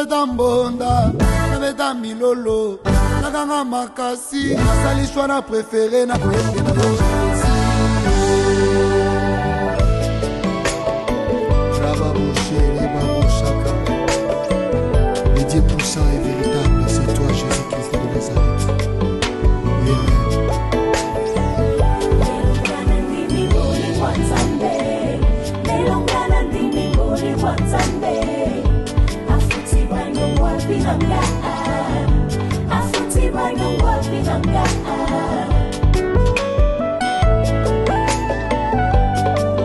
nabeta mbonda nabeta milolo nakanga makasi nasali shwa na préféré na koyembe na yo Java mon chéri Babo Chaka le Dieu puissant et véritable c'est toi Jésus-Christ de Nazareth.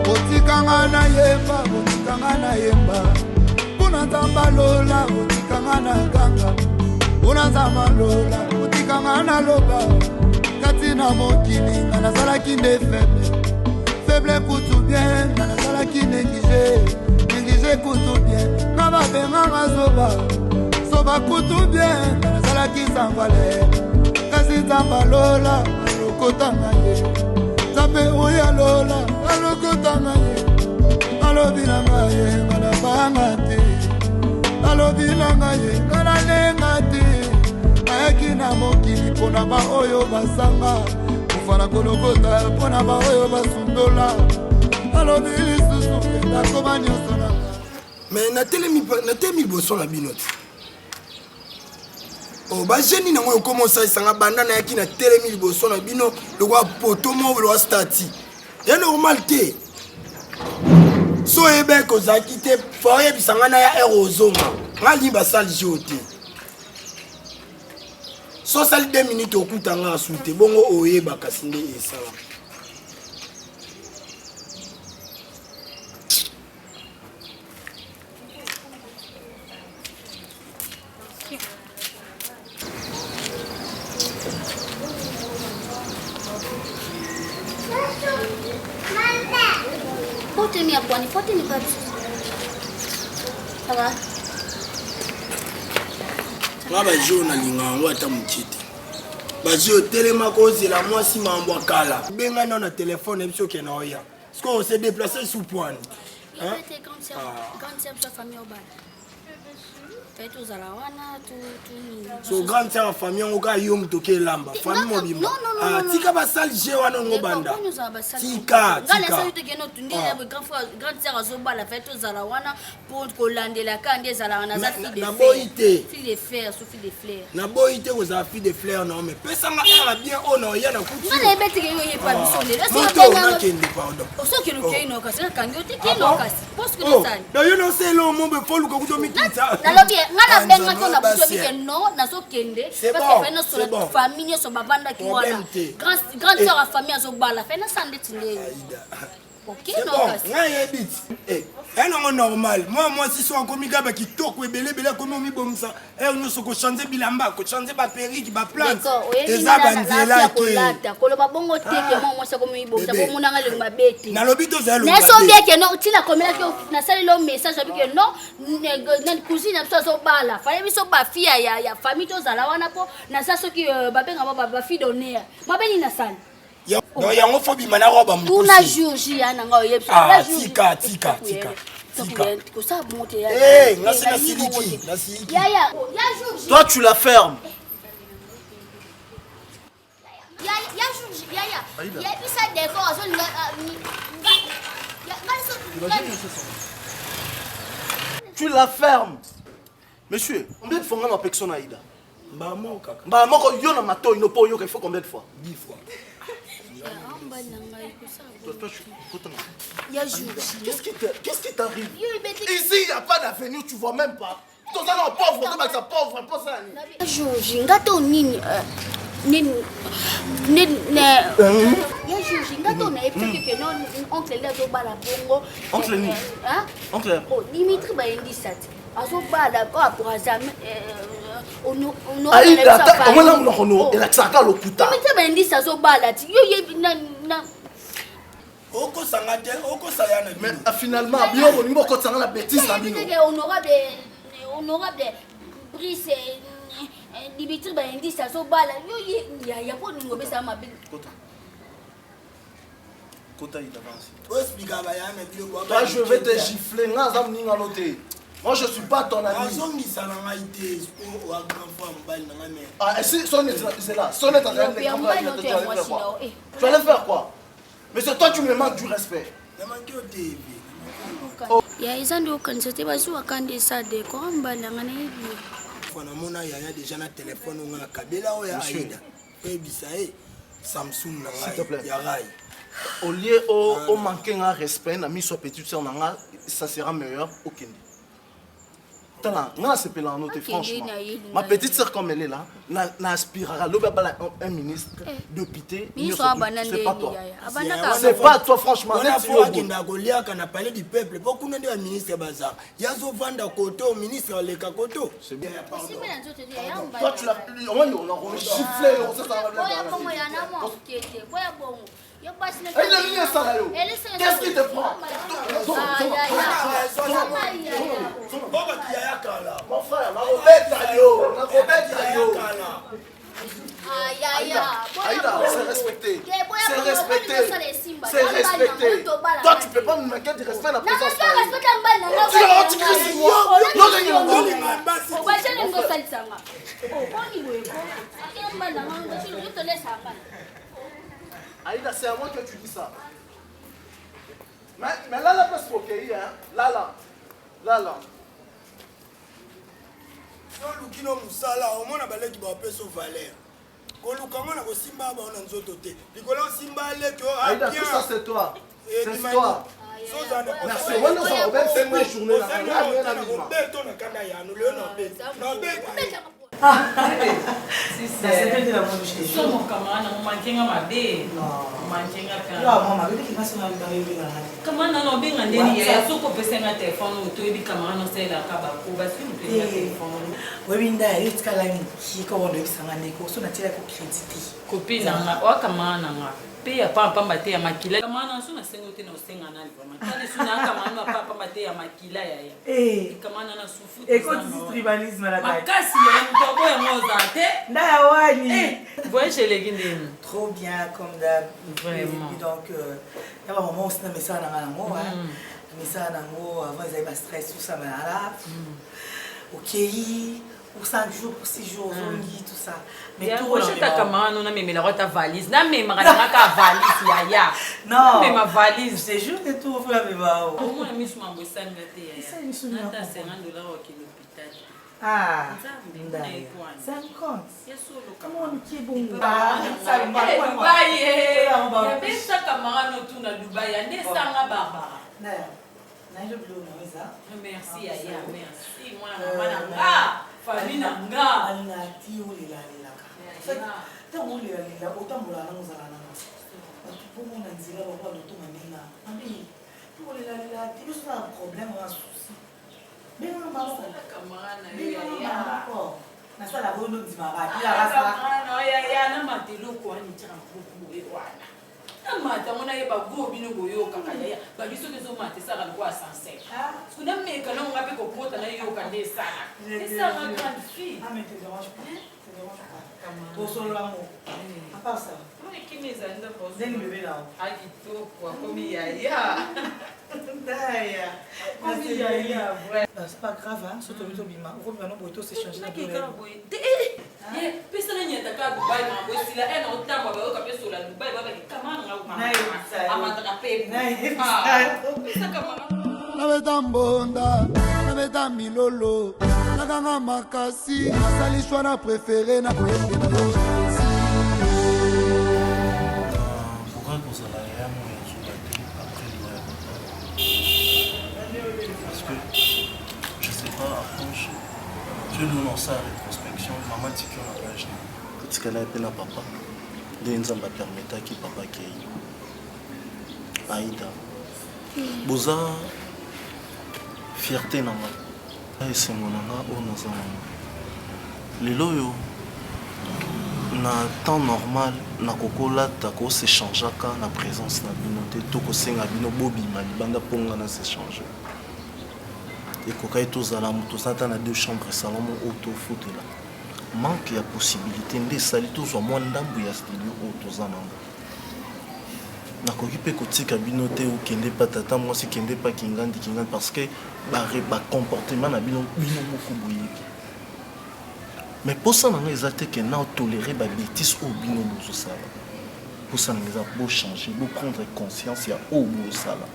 Otikanga na yemba Kuna nzamba lola otikanga na ganga Kuna nzamba lola otikanga na loba Kati na mokili nga nazalaki nde faible kutu bien nga nazalaki négligé kutu bien nga babenganga zoba kutu bien nga nazalaki sangwale kasi nzamba lola alokotanga ye nzambe oyo alola alokotanga ye alobi na ngai nga nabanga te alobi na ngai nga nalenga te ayaki na mokili mpona baoyo basanga kofana kolokota mpona baoyo basundola alobi lisusu nakoma nyonso na mais natelemi boso na bino te o bajeni nango okoma osalisanga banda nayaki natelemi liboso na bino lokwa poto moko lokwa stati ya normal te so oyebe kozalaki te fa oyebisanga na ya ere ozonga nga lini basali jo te so osali 2 minutes okutanga asu te bongo oyeba kasi nde esala Faut tenir pas. Ça va? Nga bajo nalinga yango ata mokie te bajo otelema kozela mwasi mambo akala benga nao na telefone ebiso okende oya siko ose déplace sous poine so grande sœur famille yango kaka yo motoke elamba famille mobimba tika basali je wana ngo banda tika naboyi te kozala fille de fleur non mais pesanga ere bien oyo na oya na kutu nakende pardonnayo noselo mombe foluka kuto mikita ngana benga tona buto bike non nazokende parce que na so la famille so bavanda ki wana grande sœur à famille azobala fait na sande tinde OK non kasi non normal moi si so komi gaba kitoko ebele komi mi bomsa no so ko changer bilamba ko changer ba perruque ba plante eza banzela ke koloba bongo te ke moi so komi bomsa ko munanga le mabete na lobito za lo na so bien ke non tina komela ke na sali lo message abi ke non na cousine so so bala fallait biso ba fille ya famille to zala wana po na sa so ki ba benga ba fille d'honneur mabeni na sali non yango fo bima na roba mukusi tuna jour ya nanga oyebisa la jour tika ko ça monter ya na siliki ya jour toi tu la fermes ya jour ya bisa décor zo tu la fermes monsieur combien de fois on a personne Aïda mbamo kaka mbamo yo na mato ino po yo il faut combien de fois 10 fois Qu'est-ce qui t'arrive? Ici, il n'y a pas d'avenir, tu vois même pas. Tu es un pauvre, tu es pauvre, pas ça. Mais finalement, la bêtise. Honorable Brice Dimitri Baindi ça so bala yo ya po ningo besa mabe Kota il avance. Toi je vais te gifler, nga za mninga lote. Moi, je suis pas ton ami. Ah, et si Sonnet c'est là, Sonnet est en train de tu allais faire quoi? Mais c'est toi qui me manques du respect. Ya eza ndio kanisa te bazuwa kande sade ko mbala ngana hivi. Fona mona yaya déjà na téléphone nga kabela o ya Aïda. Ebisa Samsung na ya rai. Au lieu au manquer un respect, na mis soit petite sœur nanga, ça sera meilleur au Kenya. C'est franchement. Ma petite sœur comme elle est là, n'aspirera un ministre député. C'est pas toi. C'est pas toi franchement. On a parlé du peuple. Beaucoup de ministres bazar. Yazo vanda koto ministre le kakoto. C'est bien. Toi tu l'as on a giflé, on s'est qu'est-ce qui te prend? Mon frère, ma robette Aïda, c'est respecté. C'est respecté. C'est respecté. Toi, tu peux pas me manquer de respect la présence. Tu l'as retiré sur moi. Non, Aïda, c'est à moi que tu dis ça. Mais là, la place pour qu'il y ait, là. Lukino musala omona baleki ba peso valeur. Ko lukanga na ko simba ba ona nzoto te. Likolo simba leki o Aïda, tout ça c'est toi. C'est toi. Merci. On nous a ouvert cette journée là. ya papa mbate ya makila kamana so na sengo te na osenga na vraiment tali suna kamana papa mbate ya makila ya kamana na sufu tribalisme la makasi ya mtobo ya moza te nda wani voyez chez les guindés trop bien comme d'hab vraiment donc ya ba maman aussi na message na ngo message na ngo avant ils avaient pas stress tout ça mais là OK pour 5 jours, pour 6 jours, tout ça. Mais tout le monde. On a mis ta valise. Non, mais ma valise, yaya. Non. Mais ma valise. C'est juste que tout va faire. Comment on a mis sur ma bosse à l'hôpital? Ah. 50. Comment on est bon? Ah, ça va. Dubaï. Il y a bien ça camarade autour de Dubaï. Il y a des sangs à Barbara. Merci, yaya. Merci. Moi, maman. Famille nanga alati olela tango olela otambola na mozala na batupongo na nzela bakwa lotonga ndinga abi olela ti biso na problème na souci benga mama camarade nasala bono ndima bati la rasa ya na matelo ko ani tira beaucoup wana amata mona ye bago bino boyo kakaya babiso kezo mate sala kwa sincère kuna meka na ngabe ko pota na yo kande sala esa ma grande fille mais te dérange pas pour solo l'amour à part ça moi qui mes anda pour zen bébé là akito kwa komi ya Daya. C'est pas grave, hein, surtout au bima. Au bima, non, boito c'est changé. Personne n'y est à Dubaï, mais si la haine autant, on va pas sur la Dubaï, on va dire comment on va m'attraper. Nabeta mbonda, nabeta milolo, naganga makasi, nasali choix na préféré na koyembe na yo. Pourquoi qu'on s'en aille à moi après parce que je sais pas, franchement, je nous lance à la rétrospection, maman dit qu'on a pas acheté. Quand tu as appelé à papa, des gens me permettent qui papa qui est Aïda. Boza fierté nanga. Et c'est mon nanga au nazana. Les loyaux na temps normal na kokola tako s'échange ka na présence na binoté to ko senga bino bobi mali banda ponga na s'échange. Et kokai to zala muto sata na deux chambres salon auto foot là. Manque ya possibilité ndé sali to zo mo ndambu ya studio auto zananga. nakoki mpe kotika bino te okende pa tata mwasi kende pa kingandi parce que comportement na bino moko boye. Mais pour ça nanga eza te ke na tolérer ba bêtise au bino bozosala. Pour ça nanga eza bo changer, bo prendre conscience ya o bozosala.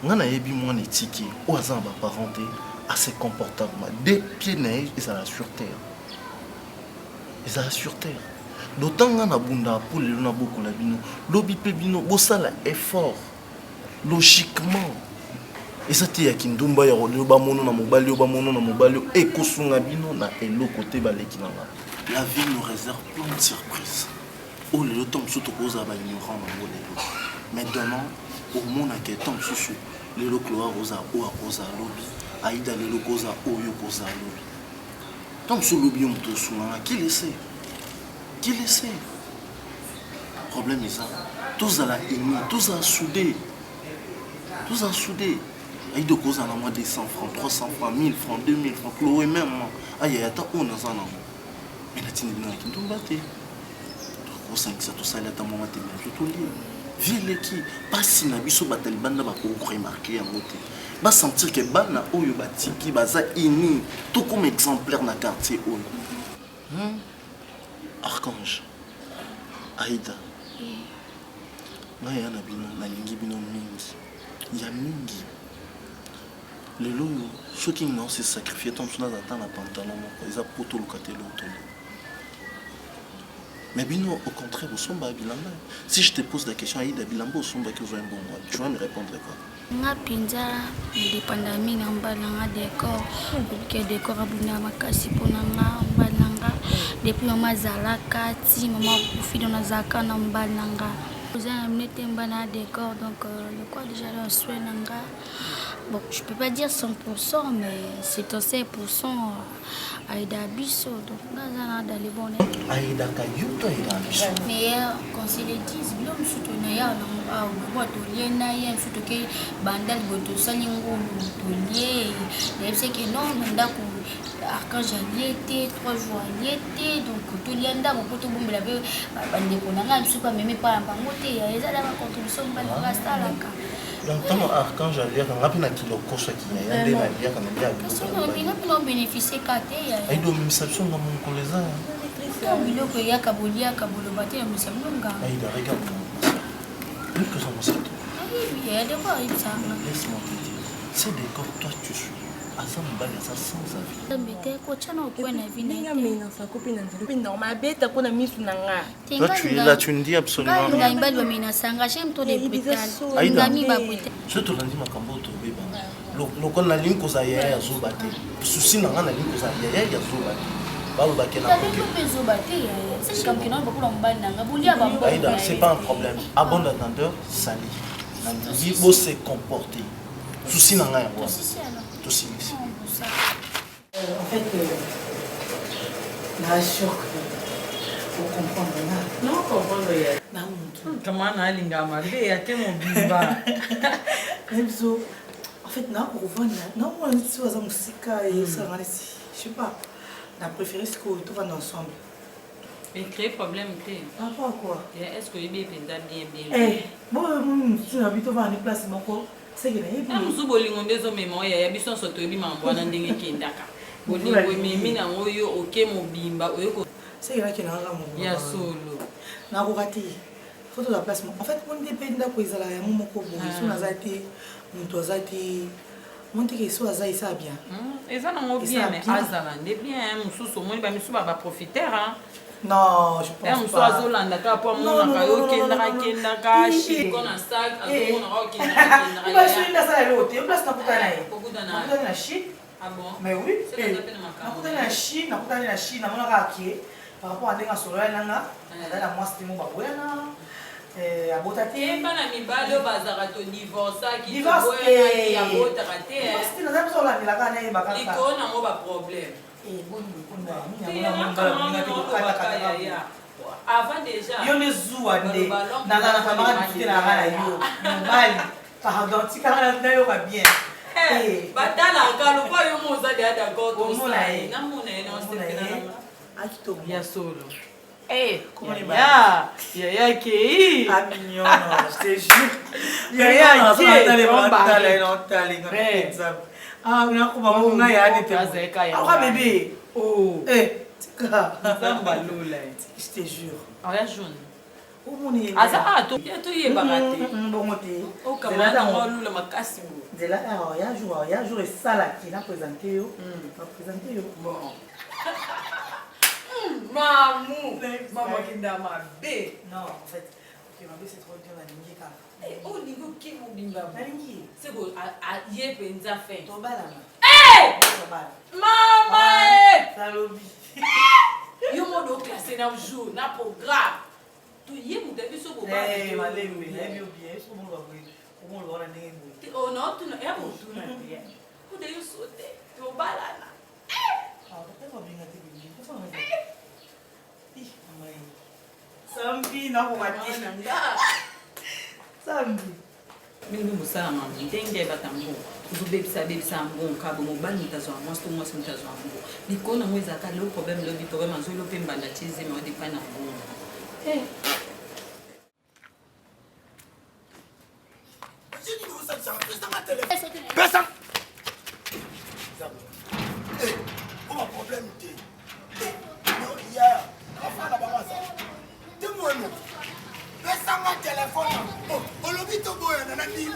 Nga na yebi mwana etiki o aza na ba parenté à ses comportements des pieds neige et ça la sur terre. Et ça la sur terre. D'autant que na bunda pour les na beaucoup la bino lobi pe bino bosala effort logiquement et ça te ya kindumba ya rolo ba mono na mobali ba mono na mobali e kosunga bino na elo côté baleki na la vie nous réserve plein de surprises oh le temps surtout cause ba ignorant na molelo maintenant au monde que temps sous le loklo rosa o rosa lobi aida le lokoza o yo koza lobi tant sous lobi on to sunga qui le sait. Qui le sait? Le problème est ça. Tous à la unis, tous à souder. Tous à souder. Il y a des causes à la moitié 100 francs, 300 francs, 1000 francs, 2000 francs. Chloé même. Aïe, il y a tant on a ça. Mais la tine est qui nous batte. Tout ça, tout ça, il y a tant de moments tout lié. Ville qui, pas si n'a pas battu le bande, va remarquer en côté. Va sentir que bana ou yo batiki, baza ini, tout comme exemplaire dans le quartier. Archange Aïda naya na bino nalingi bino mingi ya mingi lelo ceux qui n'ont se sacrifié tant sona dans na pantalon moko eza poto lokate l'automne mais bino au contraire osomba bilamba. Si je te pose la question Aïda bilamba osomba que un bon mois tu vas me répondre quoi? Nga pinza dépendant mingi mbalanga décor que décor abuna makasi pona mbalanga depuis maman zalaka ti maman kufi dans zaka na mbalanga vous avez amené tembana décor donc le quoi déjà le souhait nanga bon je peux pas dire 100% mais c'est 5% Aïda biso donc ngazana dans les bons Aïda kayuto Aïda biso mais quand c'est les 10 l'homme surtout na ya na wa to liena ya surtout que bandal boto salingo to lié et c'est que non ndako archange aliété 3 jours aliété donc to lienda ko to bombe la bande ko na ngam suka meme pa mbango te ya eza la contribution mbala salaka donc tant archange alié quand rapina kilo kosa ki ya ndé na liya kana liya parce que on bénéficier kate ya ay do misapso ngam koleza biloko ya kabolia kabolo bate ya musamnonga Aïda regarde plus que ça mon sac il y a des fois il ça laisse-moi te dire c'est des corps toi tu suis à ça me balle ça sans avis mbete ko chana ko na vina ninga mina sa copine nzelo normal beta ko na misu nanga toi tu es là tu me dis absolument nga imbali ba mina sanga j'aime to de brutal ngami ba brutal je te lundi makambo to beba lokon na linko za ya zuba te susi nanga na linko za ya zuba te baloba ke na Aïda c'est pas un problème à bon entendeur sali na dit beau se comporter souci nanga ya quoi tout si en fait na sûr que pour comprendre non comprendre ya na muntu kama na linga mabe ya ke mon bimba nemzo en fait na pour vendre non moi si waza musika et ça reste je sais pas on a préféré ce que tout va ensemble. Mais créer problème par rapport à quoi? Est-ce que il bien eh bon si on habite va en place moko c'est que na musu bolingo ndezo memo ya biso soto ebi mambwana ndenge kendaka bolingo memi na oyo oke mobimba oyo ko c'est que là qui na ngamo ya solo na ko kati photo la place en fait on dépend ko izala ya moko boye so na zati muntu azati monte que so azai ça bien eza na ngo bien mais azala nde bien mususu moni ba misu ba profiter hein. Non, je pense pas. Azolanda ka po mona yo kendaka shi kona sac azomona ka kendaka Il va sur la salle l'autre, il place na kutana ye. Kokutana na Chine. Ah bon? Mais oui. Na kutana na Chine, na mona ka ki par rapport à ndenga solo nanga, na moi c'était mon babouana. Abota te bana mibale bazaka to divorce ki divorce ya bota te. C'était na zapo la milaka na ye bakaka. Iko na ngo ba problème. Avant déjà yo ne zuwa nde na kamara dite na ngala yo mbali pardon tikanga na yo ka bien batala kalo kwa yo moza de d'accord to na mona ina on se pena akito ya solo Comment les Yaya Kei. Ah, mignon, je te jure. Yaya Kei. Ah, on a comment on a bébé. Oh. Je te jure. Ah, ya jaune. Oh, mon Dieu. Ah, ça a tout. Il y a tout y est baraté. Bon, côté. Oh, comment on le macassi. De là, il y a un jour, et ça là qui n'a présenté. Bon. Mamou. Maman qui n'a ma bé. Non, en fait, ok, ma bé c'est trop dur, la ligne quand. Oh, Lingo qui m'a dit la ligne. C'est bon, à y penza fait. Toba là. Maman. Salobi. Yo mo do classé na jour, na programme. Tu y est mouté biso bo ba. Eh, malé, bien, so mo ba oui. Comment le voir na ndenge. Oh non, tu na ya mo tu na bien. Ku de yo sauter. To balana. Ah, pourquoi pas bien gâté bien. Pourquoi pas. Sambi na ko mati. Sambi. Mingi musala mami, ndenge batambo. Kuzubebisa mbon kabo mobali mtazo amwa sto mwasi mtazo ambo. Bikona mweza ka le problème le problème azo lo pemba na chize mais on dépend na bon. Personne. Comment problème t'es? Non, hier, enfin la maman ça. Dis-moi non. Personne n'a téléphone. Oh, on l'a vu tout beau, on a dit.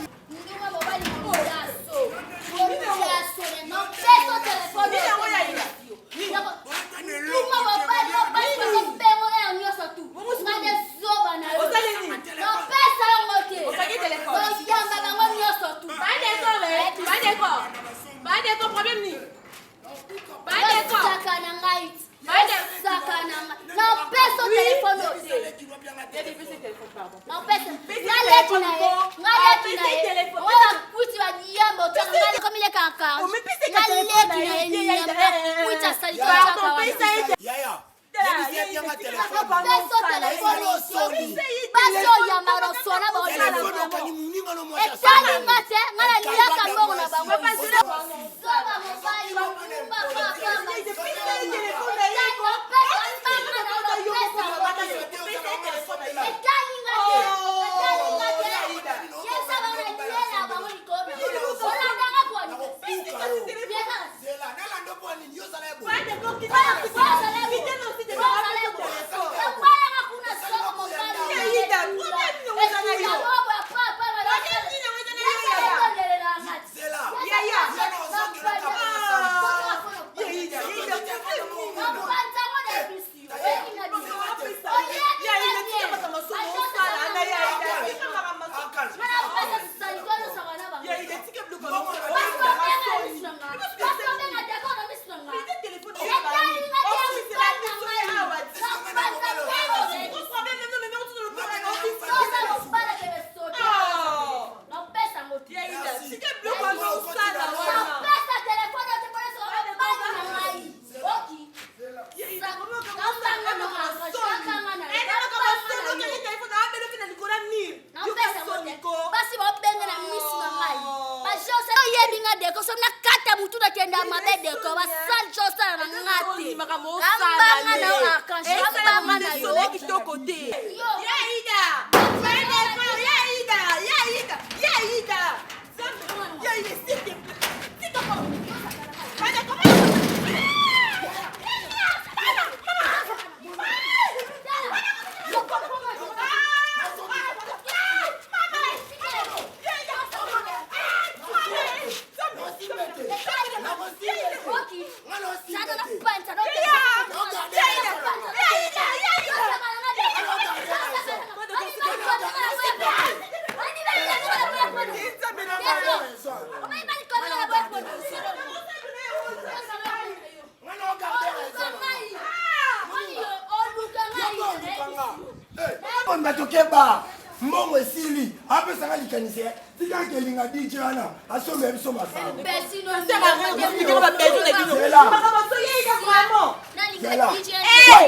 Mbongo esili ape sanga likanise tika kelinga DJ ana asombe biso masala Besino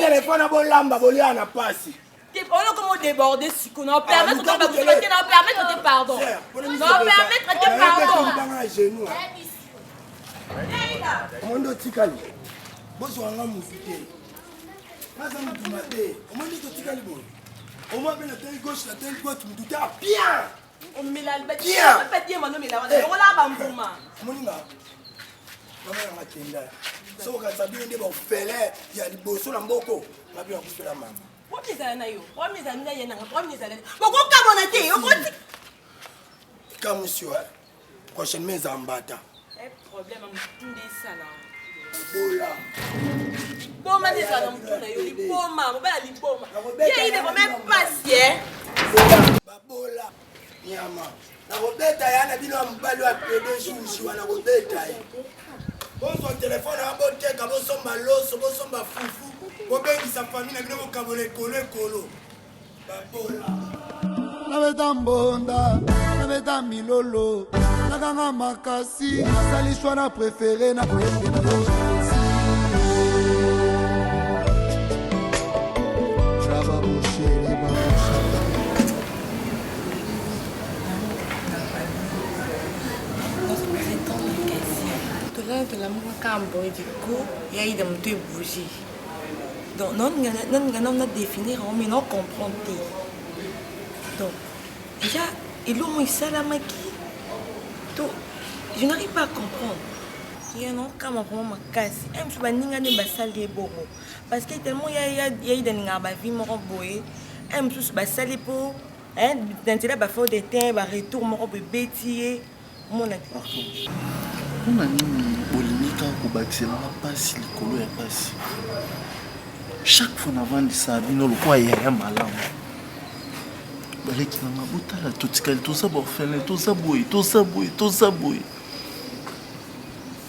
téléphone a bolamba boliana pasi on comment déborder si qu'on en permettre de pardon. Non permettre de pardon. Mondo tikali. Bozo wanga musike. Naza mutuma te. Omoni to tika libo. Oma bela telle gauche, la telle droite, tu me doutais bien. On me l'a dit. Bien. On peut dire mon nom là. On l'a bambuma. Moninga. Mama ya matenda. So ka sabi nde ba fele ya liboso na mboko. Mabi ya kufela mama. Wa mizana na yo. Wa mizana na yena. Wa mizana. Boko kamona te. Okoti. Ka monsieur. Prochainement zambata. Problème mtunde sana. Bola. Boma des sana mtuna yo liboma. Mobala liboma. Ye ide même passer. Babola. Nyama. Na robeta yana bino mbali wa PDG usiwa na robeta. Bonso téléphone a boté ka bosomba loso bosomba fufu. Bobengisa famille na bino bokabole kolo. Babola. Nabeta mbonda, nabeta milolo, nakanga makasi, nasali shwana préféré na koyembe na yo. Trava bouchere, De l'amour cambo et du coup, il y a eu des montées bougies. Donc, non, on définir, mais non comprendre. Donc, déjà, il a ça la maquille. Donc, je n'arrive pas à comprendre. Il y a un autre cas, vraiment, ma casse. Je suis pas n'ingane basali bobo. Parce que tellement il y a eu des n'ingaba vie mon boy. Je suis basali pour, hein, d'intérêt bah faut des temps, bah retour mon bébé tié, mon accord. On a mis Bolimika Kobaxela passe likolo ya passe. Chaque fois avant de ça, bino le quoi y a malam. Baleki na mabuta la totikali to sa borfele to sa boy.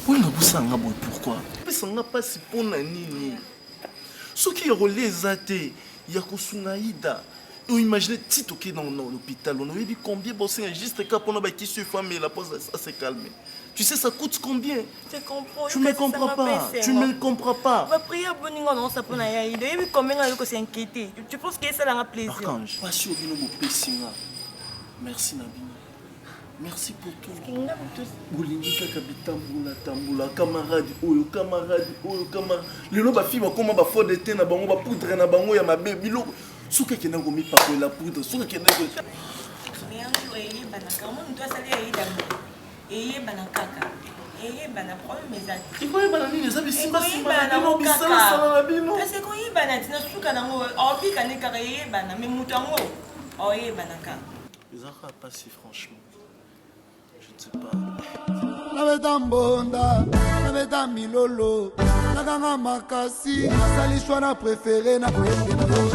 Oui, na busanga boy pourquoi? Parce qu'on n'a pas si pour nini. Ce qui est relais zate, ya kosunaïda. Ou imaginez Tito qui est dans l'hôpital, on a vu combien bosser juste quand on a qui se femme et la pause ça s'est calmé. Tu sais ça coûte combien? Je comprends. Tu me comprends pas. Tu me comprends pas. Va prier boningo non ça pour na ya ide. Et puis combien on s'est inquiété. Tu penses que ça l'a plaisir? Archange, pas sûr bino bo pesinga. Merci Nabino. Merci pour tout. Bolingi kaka bitambula camarade oyo. Lelo ba fille ba comment ba fo de te na bango ba poudre na bango ya mabe bilo. Souka qui n'a gomi pas la poudre, souka qui n'a pas. Il faut y banani les amis simba no bisala sala bino. Parce que y banati na souka nango obi kanika ye bana mais mutango. Oye banaka. Zara pas si franchement. Je ne sais pas. Nabeta mbonda, nabeta milolo, nakanga makasi, nasali shwana préféré na koyembe na yo.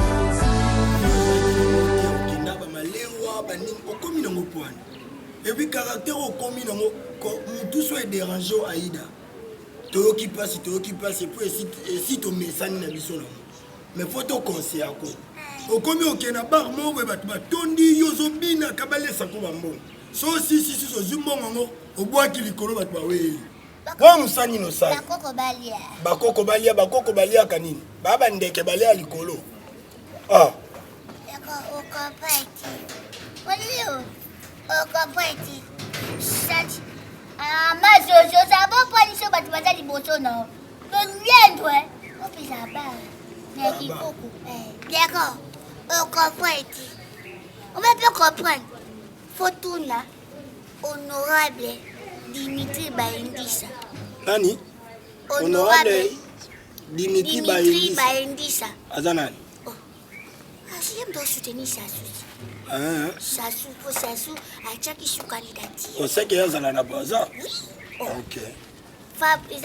Et puis caractère au commis tout soit dérangé à Aïda. Toi qui passe, et puis si ton message n'a pas besoin. Mais faut te conseiller à quoi. Au commis au Kenya bar mo we batba tondi yozobi na kabale sakuba mbo. So si so zumongo au bois qui likolo batba we. Wa musani no sai. Bakoko balia kanini. Baba ndeke balia likolo. Ah. D'accord, au compaiti. Olio. Au compaiti. Sati. Ah, ma jojo, ça va pas les choses battre les boutons non. Le lien toi. On peut ça pas. Mais qui coco. D'accord. Au compaiti. On va pas comprendre. Fortuna honorable Dimitri Baindissa. Nani? Honorable Dimitri Baindissa. Azanani. Si je dois soutenir Sassou, pour Sassou, à chaque candidature. On sait qu'il y a un bazar. Oui. Ok. Fab, ils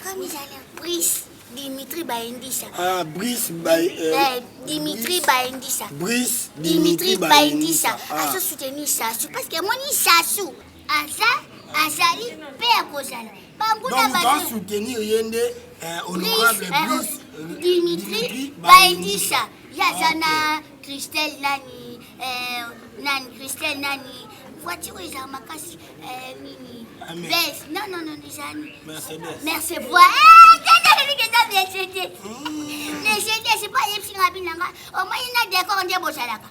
comme ils allaient, Brice Dimitri Baindissa. Ah, Brice Dimitri Baindissa. Brice Dimitri Baindissa. À se soutenir Sassou, parce que moi, ni Sassou. Azali, père Kozala. Donc, on va soutenir Yende, honorable Brice. Dimitri Baindissa. Yazana, Christelle Nani, Christelle Nani. Voiture, ils ont ma casse. Non, Mercedes. Mercedes. C'est pas les petits rabbins. Au moins, il y a des corps de Bozalaka.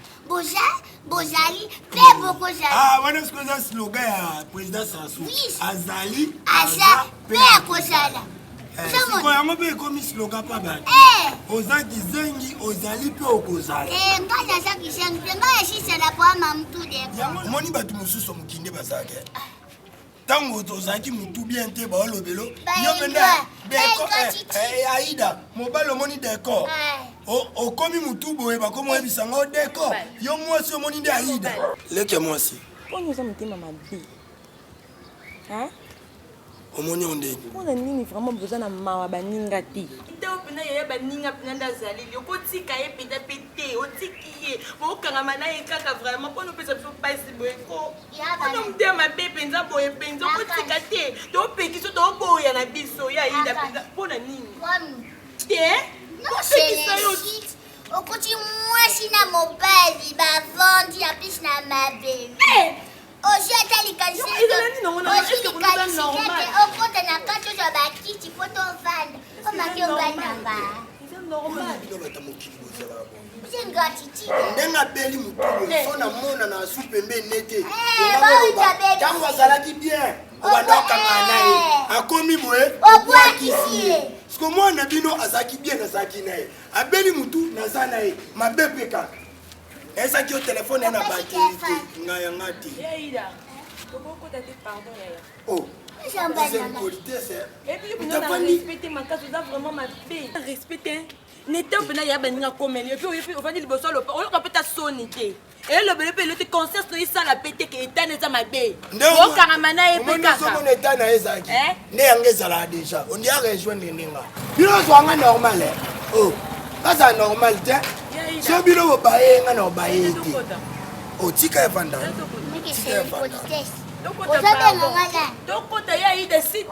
Bozali, Père Bokozali. Ah, voilà ce que c'est le slogan, président Sassou. Oui. Azali, Père Kozala. yango mpe ekomi slogan mpa bato oza kizengi ozali mpe okozala ngai naza kizengi mpe ngai esisela poama mutu deko omoni bato mosusu mokinde bazalaki ntango ozalaki motu bien te baolobelo yo penda aida mobali omoni dekor okomi motu boye bakomi oyebisango dekor yo mwasi omoni nde aida leke mwasi mponi oza motema mabe omoni ondeni mpona nini vraiment boza na mawa baninga te ntango mpena yaya baninga mpena nde azaleli okotika ye mpenza mpe te otiki ye bookangama na ye kaka vraiment mpona opesa biso mpasi boyeko mpona motema mabe mpenza boye mpenza okotika te toopeki so tooboya na biso ya yida mpenza mpona nini te opekisa yo okuti mwasi na mobali bavandi na plus na mabele ozwi okota na kati ozwa bakiti po tovanda omaki obali nanga ndenge abeli motu so namona na su pembeni nete ntango azalaki bien obanda okangana na ye akomi boye obwakisi ye siko mwana bino azalaki bien nazalaki na ye abeli motu naza na ye mabe mpe kaka ezaki yo telefone ya na bateri te ngai yanga te nete mpena ya baninga komeli epi ovandi liboso oloka mpe ta soni te elobele mpe eloti conscience toyisala mpe te ke etane eza mabe okangama na ye mpe kakazomona etane na ye ezalaki nde yango ezalaka deja ondi ya rejoindre ndinga bino ozwanga normal baza normal te so bino bobaye nga na obaye te otika evanda tokota ya ide site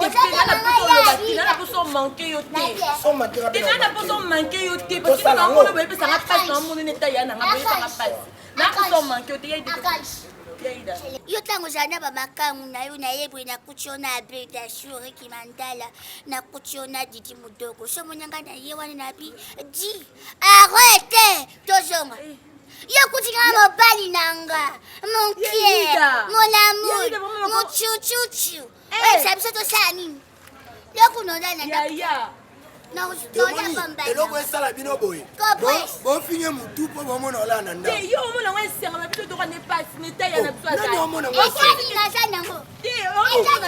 nana poso manke yo te nana poso manke yo te parce que nangono boyepesanga mpasi na omoni neta ya nanga boyesanga mpasi na poso manke yo te ya ide yo ntango ozala na bamakangu na yo nayebwe nakuti yo na abredation reki mandala nakuti yo na didi modoko so monyanga na ye wana nabi di arrete tozonga yo kutinganga mobali nanga monkie mon amour mochuchuchu oza biso tosala nini yokunondanaa eloko esala bino boye bofinye motu mpo bomona olala na ndako yo omona ngo esenga na biso toka ne pasi netaya na biso nani omona naza nango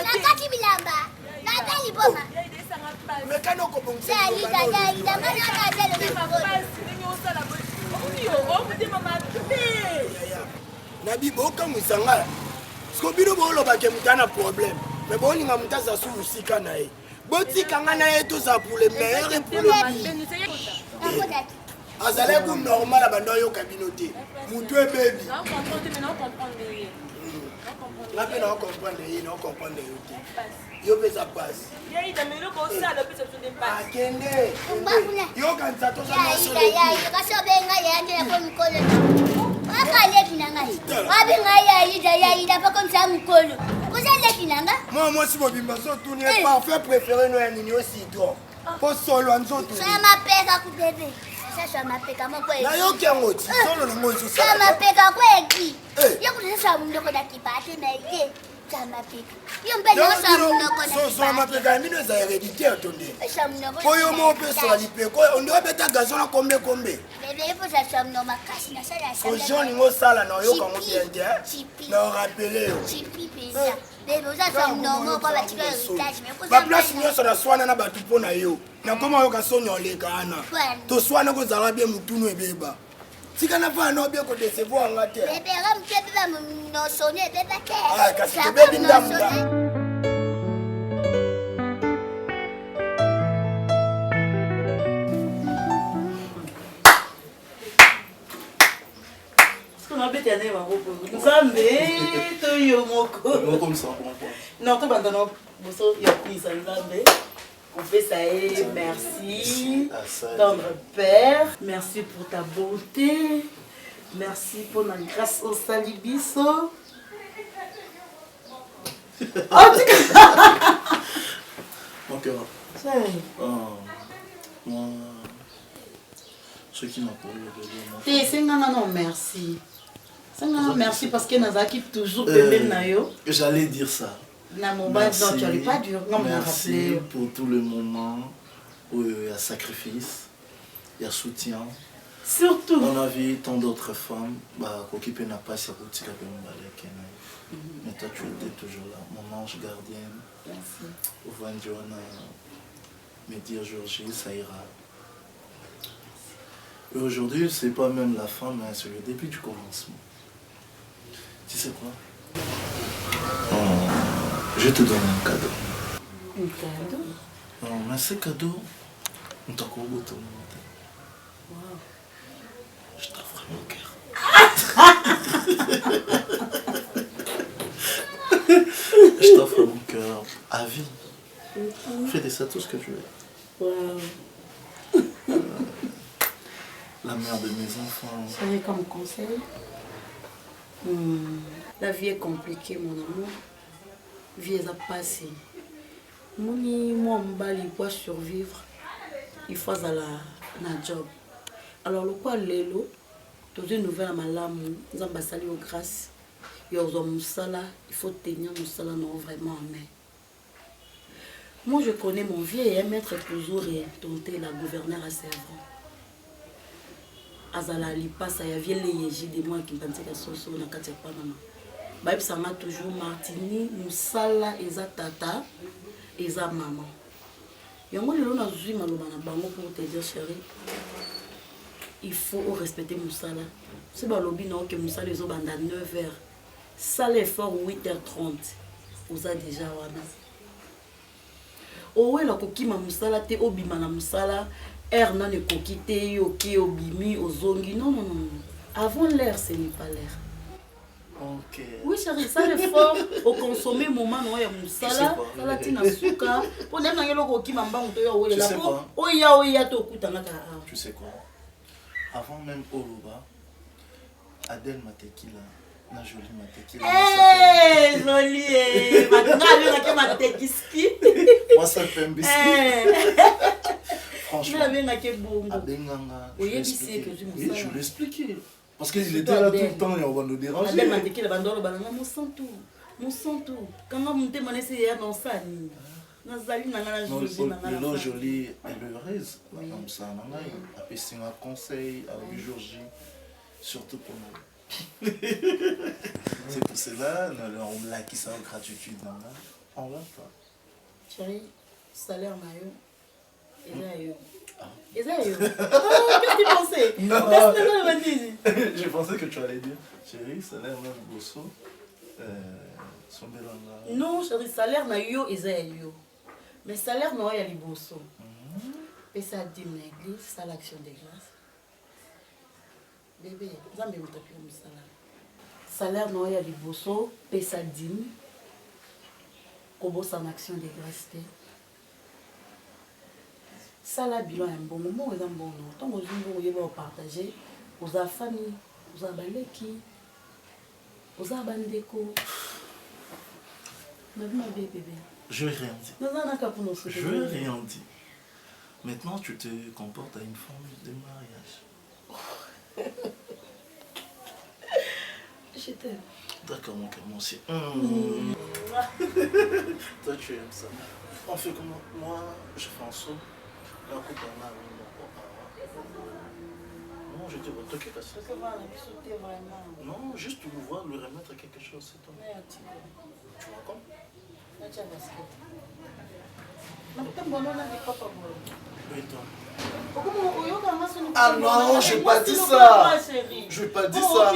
nakati bilamba nabeli boma mekani okobongisa nabi bokamwisa ngai siko bino boolobake motu ana problème me boolinga motu aza su mosika na ye botikanga na ye toza pour le meilleur et pour le pire azalaki normal abanda oyoka bino te motu ebebi nga mpe naocomprendre ye naocomprendre yo te yo mpe eza pasi akende yokanisa moi mwasi mobimba nzotuni e parfait préféré no ya nini yo citron mpo solwa nzotuni nayoki yango ti solo nango ezosamampeka kweki yokutasasa mundoko na kipate na ye samapeka yo mpe nosamundoko mapeka ya mino eza héréditaire to nde po yo mo opesala lipeko onde obeta gazon na kombe ojean ningo osala na oyokango bien te na orapele yo baplace nyonso naswana na bato mpo na yo nakoma oyoka soni oleka ana toswana kozala bie motunu ebeba tika na vana obie kodecevoir nga te kasi tobebi ndamda nzambe toyo moko non tobanda no boso ya kwisa nzambe kopesa ye merci tendre père merci pour ta bonté merci pour la grâce osali biso mon cœur moi ce qui m'a parlé te senganga non merci senganga merci parce que nazaki toujours pembeni na yo j'allais dire ça Merci pour tout le moment où il y a sacrifice, il y a soutien. Surtout. On a vu tant d'autres femmes qui n'a pas si mais toi tu étais toujours là, mon ange gardienne. Merci. Au Johanna me dire Georgie, ça ira. Et aujourd'hui, c'est pas même la fin, mais c'est le début du commencement. Tu sais quoi? Je te donne un cadeau. Un cadeau? Non, mais ce cadeau, on t'a couru au monde. Wow. Je t'offre mon cœur. Je t'offre mon cœur à vie. Fais de ça tout ce que tu veux. Wow. La mère de mes enfants. Vous savez comme conseil, la vie est compliquée, mon amour. La vie est passée. Moi, pour survivre, il faut aller à job. Alors, le quoi, l'élo, toutes les nouvelles à ma lame, nous avons basé aux grâces. Il faut tenir nos salas vraiment en main. Moi, je connais mon vieil maître toujours et tenter la gouverneure à Sèvres. Azala lipasa ya vie les de moi qui pensait que soso na kati ya panama. Ba sanga toujours Martini, musala eza tata, eza maman. Yango lelo na zui maloba na bango pour te dire chérie. Il faut respecter musala. C'est ba lobi na que musala ezo banda 9h. Ça l'effort 8h30. Oza déjà wana. Owe la kokima musala te obima na musala. Air non est coquité, ok, obimi, ozongi. Non, non, non. Avant l'air, ce n'est pas l'air. Ok. Oui, chérie, ça l'effort au consommer moment non ya musala, sala tina suka. Pour dem na yelo koki mamba on toyo wele la po. Oya to kutanga ka. Tu sais quoi? Avant même Oluba, Adèle Matekila, na jolie Matekila. Eh, jolie. Maintenant, elle a ma tekiski. Moi ça fait un biscuit. Franchement, oui, je l'ai expliqué. Parce qu'il était là tout le temps et on va nous déranger. Le joli et le reste, comme ça, on a un conseil avec Georgie, surtout pour nous. C'est pour cela, on l'a qui ça en gratitude. On va pas. Chérie, salaire maillot. Qu'est-ce que tu pensais? Je pensais que tu allais dire, chérie, salaire même bosso. Non, chérie, salaire na yo, mais salaire na yo, bosso. Et ça dit l'église, ça l'action des grâces. Bébé, vous avez mis le salaire. Salaire na yo, bosso, et ça dit, comment ça l'action des grâces. Ça la bilan un bon moment, ils ont bon nom. Tant que vous voulez partager, aux a famille, aux a baleki, aux a bandeko. Maintenant bébé. Je n'ai rien dit. Je n'ai rien dit. Maintenant tu te comportes à une forme de mariage. Je t'aime. D'accord mon cœur, moi aussi. Toi tu aimes ça. On fait comment? Moi je fais un saut. Non, je te vois toquer ta soeur. Non, juste tu me vois lui remettre quelque chose, c'est toi. Tu vois comme? Oui, toi. Ah non, je n'ai pas dit ça. Je n'ai pas dit ça.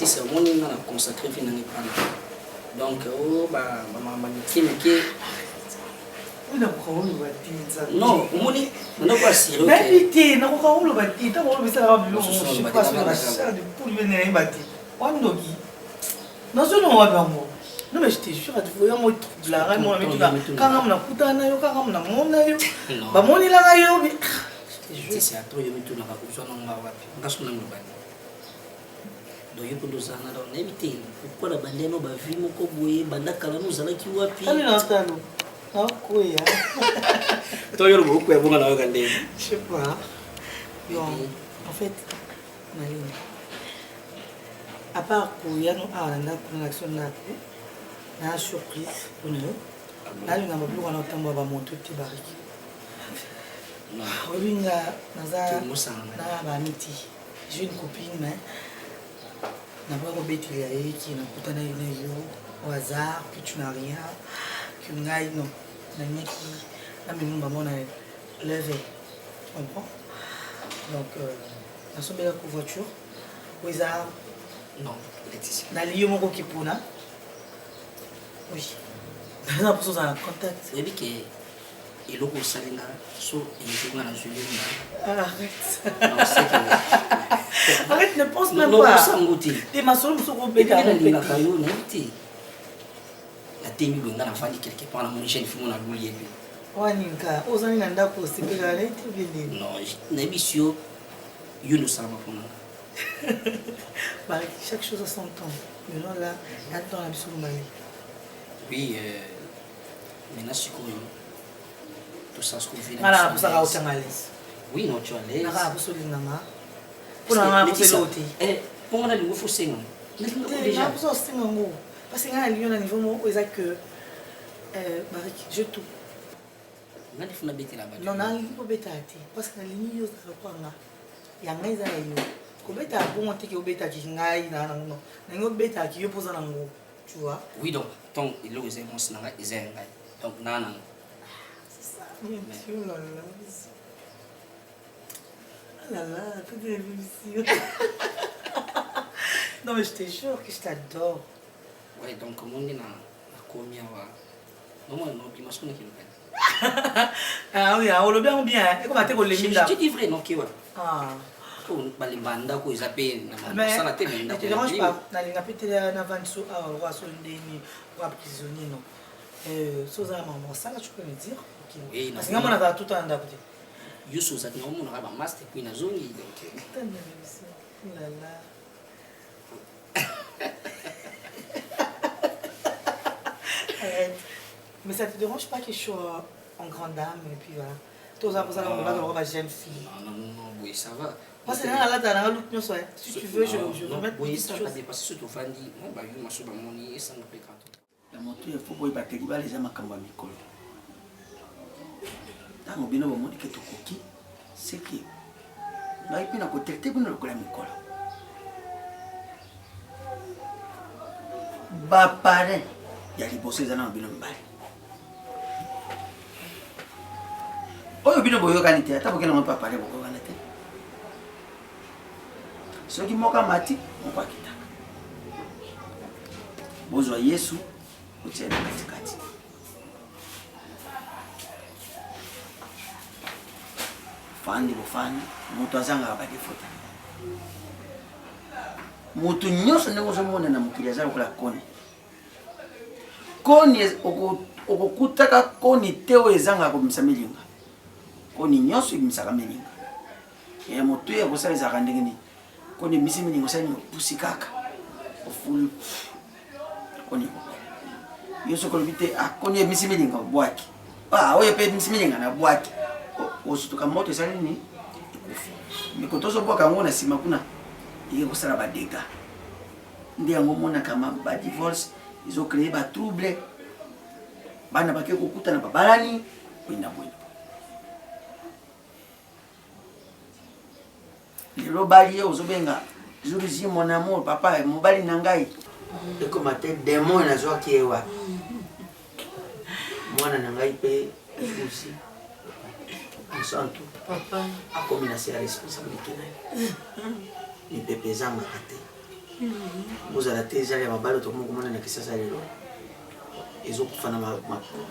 C'est mon nom consacré finalement. Donc, non, on n'a pas si non mais je te jure, tu vois moi la moi mais tu vas quand on a kutana yo quand on a mona yo ba moni la yo c'est à toi, il y a tout dans la couche, on va voir. On va se faire un peu. Donc, il faut nous en éviter. Pourquoi la bande no bavi moko boye banda kala nous ala ki wapi? Allez là talo. Ah quoi ya. Toi yo beaucoup ya bonga na ogande. Je sais pas. Bon, en fait, Maline. À part pour y a nous a dans l'action là. Na surprise pour nous. Là nous n'avons plus on entend ba monter ti bariki. Oui, na ba miti. J'ai une copine mais n'a pas rebêté qui n'a pas tenu au hasard, que tu n'as rien, que tu n'as non, n'a même pas mon levé, tu comprends? Donc, dans son bel voiture, au hasard, non, Laetitia. N'a lié mon qui pour là, oui, n'a pas besoin de contact. Et puis que il a aussi salina, so il est dans la jolie. Arrête. Arrête, ne pense même pas. T'es ma soeur, je suis bête à répéter. La témi bonga na fandi quelque part na mon jeune fille na boulier. Waninka, ozani nanda poster que la lente vile. Non, na bisio yo no sama pour Bah, chaque chose a son temps. Maintenant là, attends la bisou mali. Oui, maintenant c'est quoi? Tout ça ce qu'on vit. Voilà, pour ça va au malaise. Oui, non, tu as l'aise. Nara pour solinanga. Pour na pour seloti. Pour on a le faut senga. Déjà pour ça senga ngo. Parce que là lion na niveau mo exact que Marik, je tout. Na defuna beti la ba. Non, na lipo betati parce que la ligne yo ça quoi nga. Yanga iza yo. Ko beta bon te ke obeta ki ngai na non. Na ngo beta ki yo poza na ngo. Tu vois? Oui donc, ton il le faisait mon senga izenga. Donc nana. Oh là là, toute l'évolution. Non mais je te jure que je t'adore. Ouais, donc comme on est dans la combien va. Non, non, puis moi je connais qui le Ah oui, on le bien ou bien. Et comment t'es pour les je dis vrai, non, qui va. Ah. Oh, bah les bandas quoi ils appellent. Mais ça la tête, ne te dérange pas. Na linga pété na vanso à roi son deni, roi prisonnier non. Soza maman, ça là tu peux me dire. Oui, parce que moi on a tout en d'abord. Yo soza na mo na ba master puis na zone donc. Oh là là. Mais ça te dérange pas que je sois en grande dame et puis voilà. Tout ça pour ça on va dans la jeune fille. Non, oui, ça va. Parce que là tu as look mieux si tu veux je vais mettre oui, ça va dépasser surtout Fandi. Moi ba yo maso ba moni et ça me fait quand. La moto il faut boy bateri ba les makambo mikolo. Tango bino ba moni ke to koki c'est que na ipi na ko traiter bino lokola mikolo. Ba pare ya liboso ezana bino mbali. Oyo bino boyo kanite ata bokela mo papa le boko kanite. Soki moka mati moko akita. Bozwa Yesu utsena katikati. Fandi bofani mutu azanga ba defota. Mutu nyoso ndeko zomona na mukili azala kola koni. Koni okokutaka koni teo ezanga ko misamilinga. Koni nyoso imisaka melinga. Ya mutu ya kosala ezaka ndenge ni. Koni misimilinga sani pusikaka. Ofulu koni. Yoso kolobite akoni misimilinga bwaki. Oye pe misimilinga na bwaki. Osutuka moto sali ni ikufi. Mikotozo bwaka ngona sima kuna. Il y a des dégâts. Il y a un divorce, ils ont créé des troubles. Ils ont créé des troubles. Les robaliers aux obenga, ils ont dit mon amour, papa, mon bali nangai. Et comme tu es démon, il y a un qui est là. Moi, nangai paye aussi. Papa, comme il a ses responsabilités. Ni pepe zanga kate. Mozala te zali ya mabalo to mongo mona na kisasa lelo. Ezo kufana ma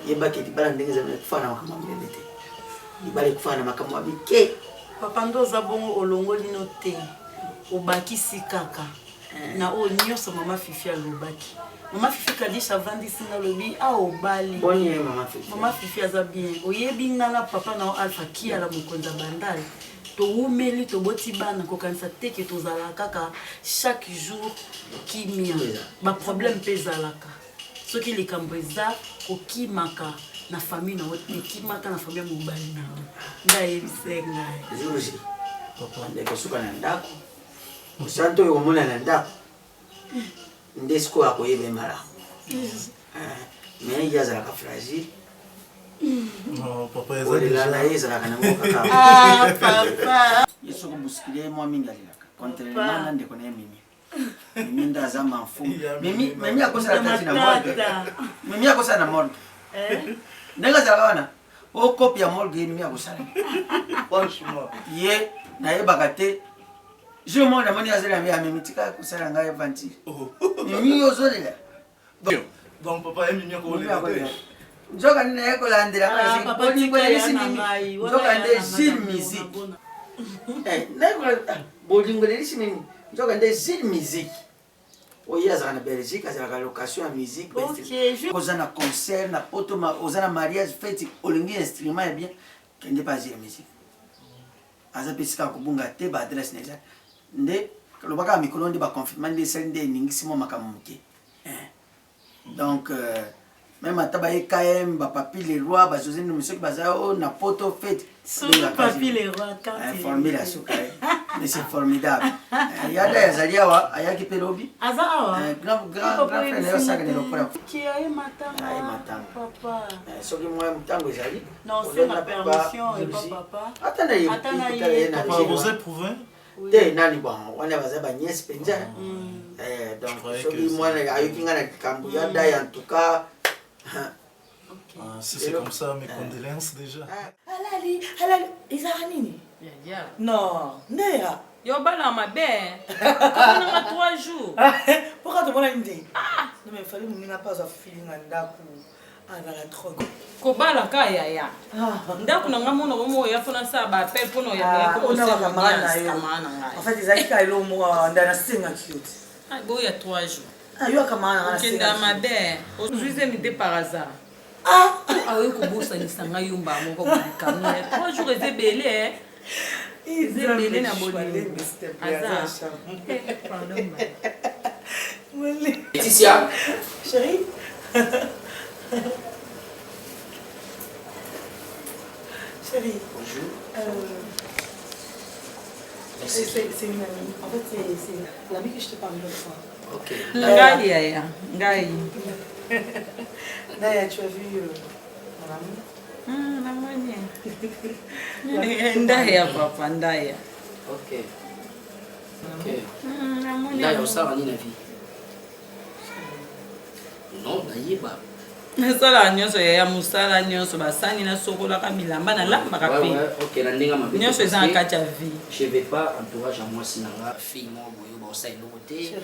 yeba ke dibala ndenge za kufana makama mbelete. Dibala kufana makama bike. Papa ndo za bongo olongo lino te. Obakisi kaka. na o nyonso mama Fifi alobaki. Mama Fifi kadisha avandisi na lobi aobali. Boni mama Fifi. Mama Fifi aza bien. Oyebi nga na papa na Alpha ki ala mokonza bandali. To umeli to boti bana ko kanisa teke to zala kaka chaque jour kimia. Ba problème pezalaka. Soki likambo eza ko kimaka na famille na wote kimaka na famille mobali na. Ndayebisenga. Zuruji. Papa ndeko suka na ndako. Musanto yo mona na ndako. Ndesko akoyebe mala. Mais yaza ka fragile. Non, papa, ah, papa. Je suis bousculé, moi, mingalilaka. Contrairement à des connais Mimi. Mimi ndaza m'enfou. Mimi a cause la tête na morgue. Mimi a cause na morgue. Nenga zalawana. O copie ya morgue Mimi a cause. Franchement. Ye na yebakate. Je moi na moni azela Mimi tika cause la ngai vanti. Mimi ozolela. Donc papa Mimi a cause. Njoka nene kolandela kasi bolingolelisi mimi njoka nde Gilles Musique bolingolelisi mimi njoka nde Gilles Musique oyo azalaka na Belgique azalaka location ya musique oza na concert na poto oza na mariage fete olingi instrument ya bien kende pa Gilles Musique aza mpe esika kobunga te baadresse na eza nde lobaka mikolo nde baconfirma nde esali nde eningisi mwa makambo moke donc même à Tabaye KM, Papi les rois, José Monsieur Bazao, Napoto fait. Papi les rois, informé la souka. Mais c'est formidable. Il y a des Zaliawa, Ayaki Pelobi. Azawa. Grand frère, ça gagne le problème. Qui a eu matin, papa. Ce qui moi, Mutango Zali. Non, c'est ma permission et pas papa. Attendez, papa, vous éprouvez? T'es nani bon, on est basé à Niès Penja. Donc, ce qui moi, Ayuki Ngana Kambuya, en tout cas. Ah, si c'est comme ça, mes condoléances déjà. Halali, Isaranini. Non, Néa. Yo bala ma belle. On a 3 jours. Pourquoi tu m'as dit? Ah, non mais il fallait me n'a pas un feeling en daku. Ah, dans la drogue. Ko bala ka ya. Ndaku na ngamo na mo ya fona sa ba pe pono ya ko on a kamana. En fait, ils allaient kailo mo ndana singa cute. Ah, go ya 3 jours. Ah, yo kamana na singa. Kenda ma belle. Ozuize mi de par hasard. Ah, oui, kubusa ni sanga yumba moko kukamna. 3 jours ezebele ezebele na boli. Aza. Pardon. Laetitia. Chérie. Chérie. Bonjour. C'est une amie. En fait, c'est l'amie que je te parlais l'autre fois. Ok. Ngai ya. Ngai. Naya, tu as vu mon amour? Ndaya, papa, Ndaya. Ok. Ndaya, on s'en va ni la vie. Non, Naïba. Nasala nyonso ya musala nyonso basani na sokola ka milamba na lamba ka pe. OK, na ndenga mabe. Nyonso eza kati ya vie. Je vais pas entourage à moi sinanga fille mo boyo ba osai lokote.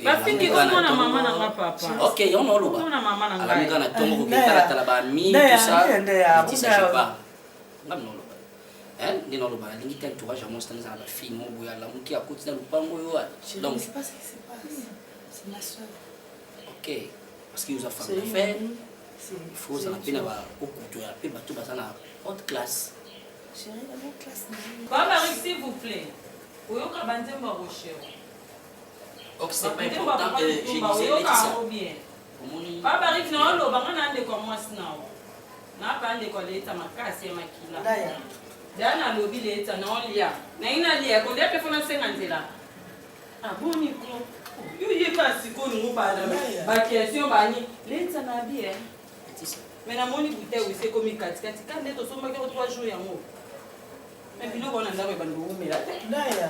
Ba fingi ko na mama na nga papa. OK, on no loba. On na mama na nga. Ala mika na tongo ko kitala tala ba mi tout ça. Tu sais pas. Ngam no loba. Ndi no loba lingi ta entourage à moi sinanga la fille mo boyo la muki akoti na lupango yo. Donc c'est pas ce qui se passe. C'est ma soeur. OK. Parce que vous avez fait d'affaires. Il faut que vous ayez une haute classe. Chérie, la haute classe. Papa, s'il vous plaît. Vous avez un rocher. Donc c'est pas important que je disais Laetitia. Papa, il n'a pas de moi. N'a pas de collecte à ma casse et ma kila. D'ailleurs, le lobby est un lia. N'a lia, qu'on a fait 50 là. Ah bon, Nico. You yi kasi ko nu ba da ba question ba ni lenta na bi mais na moni bute wi se komi kati kan de to so ma ke 3 jours ya mo mais bino bona ndawe ba ndo umela Ndaya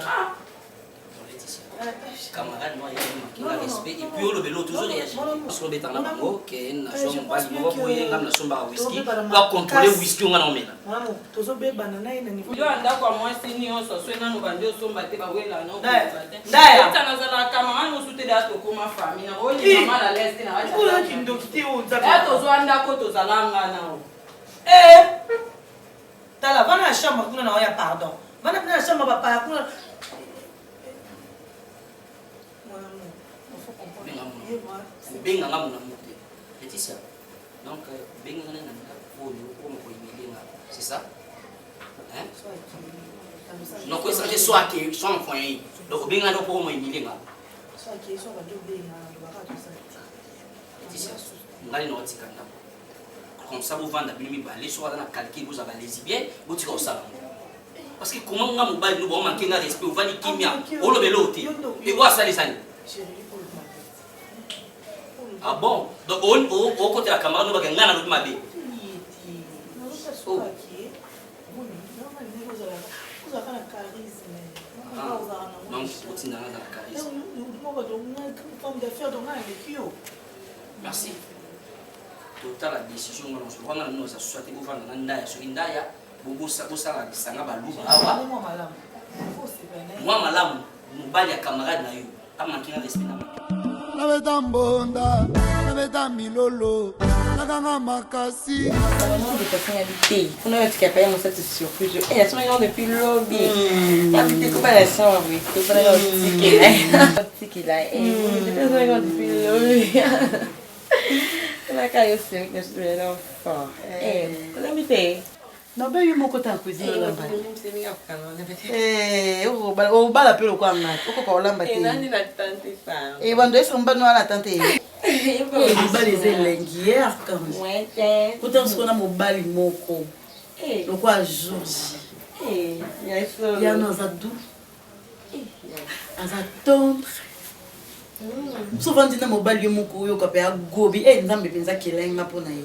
camarade moi il a respect et puis le vélo toujours réagit parce que le bétana OK na so ba mo bo ye ngam na so ba whisky ba contrôler whisky nga na omela maman tozo be banana ina ni yo anda kwa moi sini on so so na no ba ndio so ba te ba wela no Ndaya tana zala camarade no sute da to ko ma famille na o ni mama la leste na wacha ko ki ndo kiti o za to zo anda ko to zalanga na o tala vana chambre kuna na ya pardon vana kuna chambre papa kuna benga ngamu na moté Laetitia donc benga ngana na pour c'est ça hein non quoi ça soit que son point donc benga ndo pour moi milinga soit que soit ba do benga ndo ba ka ça Laetitia ngali no tikanda comme ça vous vendez bien mi balé soit dans calcul vous avez les bien vous tika osala parce que comment nga mobali nous bon manquer na respect vous vani kimia o lo beloti et quoi ça les sani ah bon donc au côté la caméra nous va ngana no mabe donc continue dans la charisme merci total la décision on se voit dans nos sociétés pour vendre ndaya sur ndaya bobosa bosala bisanga baluba awa moi malamu mobali ya camarade na yo amanki na respect na nabeta mbonda nabeta milolo nakanga makasi de personnalité on a été capable de cette surprise et elles sont là depuis lobby il y a des coopérations oui c'est là et elles sont là depuis lobby la caille aussi avec nos students fort et on habite non ben yumo kota cuisine la ba o bala pelo kwa ngati uko kwa lamba te nani na tante fa bando esamba no ala tante bali zelengi hier quand ouais kuta usikona mobali moko lokwa jour ya no zadu azatombre souvent dina mobali moko yo kape agobi nzambe penza kelenga pona ye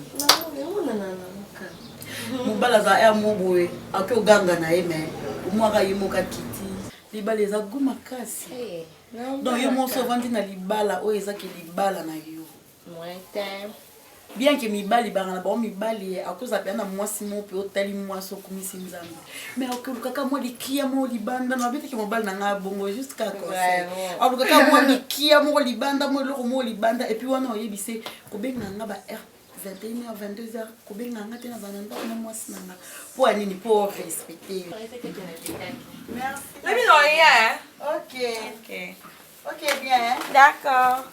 mobala za ya moboe ake oganga na ye me omwaka ye moka kiti libala eza gu makasi donc yo mo souvent dina libala oyo ezaki libala na yo bien que mibali bangana ba mibali akoza pe na mwasi mo pe otali mwasi okumisi nzambe mais okuluka mo likia mo libanda na bete ke mobali na nga bongo jusqu'à quoi okuluka mo likia mo libanda mo loko mo libanda et puis wana oyebise ko benga nga ba 21h 22h ko benga nga tena zananda na mwasi nanga pour anini pour respecter merci let me know yeah OK bien d'accord.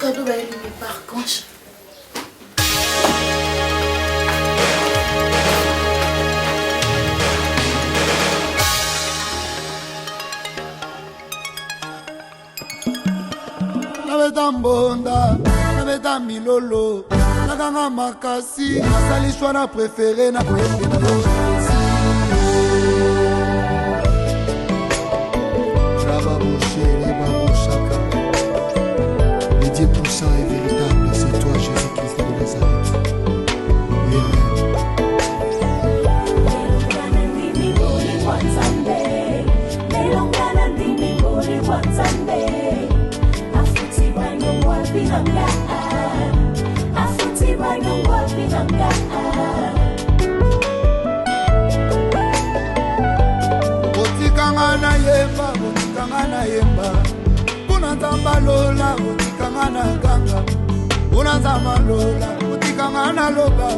Cadeau va éliminer par contre. nabeta mbonda nabeta milolo nakanga makasi nasalishwa na préféré na koyembela yo Le 10% est véritable, c'est toi Jésus-Christ de Nazareth. Otikanga na yemba, otikanga na yemba. Unazamba lola, utikanga na ganga. Unazamba lola, utikanga na loba.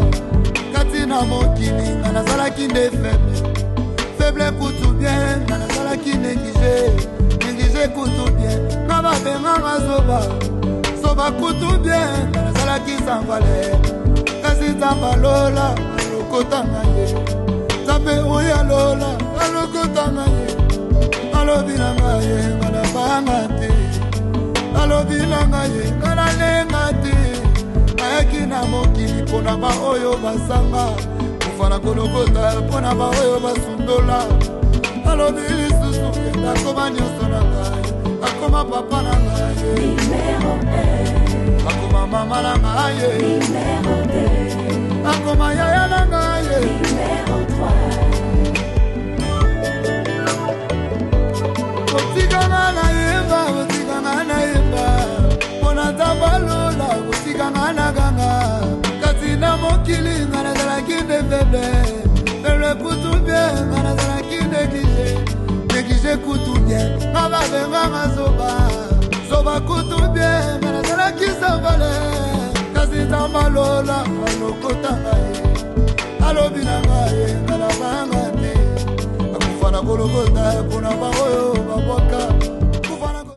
Katina mokili, nanazala kinde faible. Faible kutu bien, nanazala kinde négligé kutu bien. Naba benga zoba, zoba kutu bien, nanazala sans valeur. Kasi zamba lola, alokota na ye. Zabe oya lola, alokota na ye. Alobi na ngaye, ngana banga te. Alobi na ngaye, ngana lenga te. Ayaki na mokili pona ba oyo basanga. Mufana kolokota pona ba oyo basundola. Alobi lisusu akoma nyonso na ngai akoma papa na ngai akoma mama na ngai akoma yaya na ngai otikanga na yemba mpona tambalola otikanga na ganga kasi na mokili nga nazalaki nde feble kutu bien nga nazalaki neglige kutu bien nga babenganga zoba kutu bien nga nazalaki sambale kasi tambalola alokotanga ye alobi na ngai nga nabanga te akufa na kolokota mpona bangoyo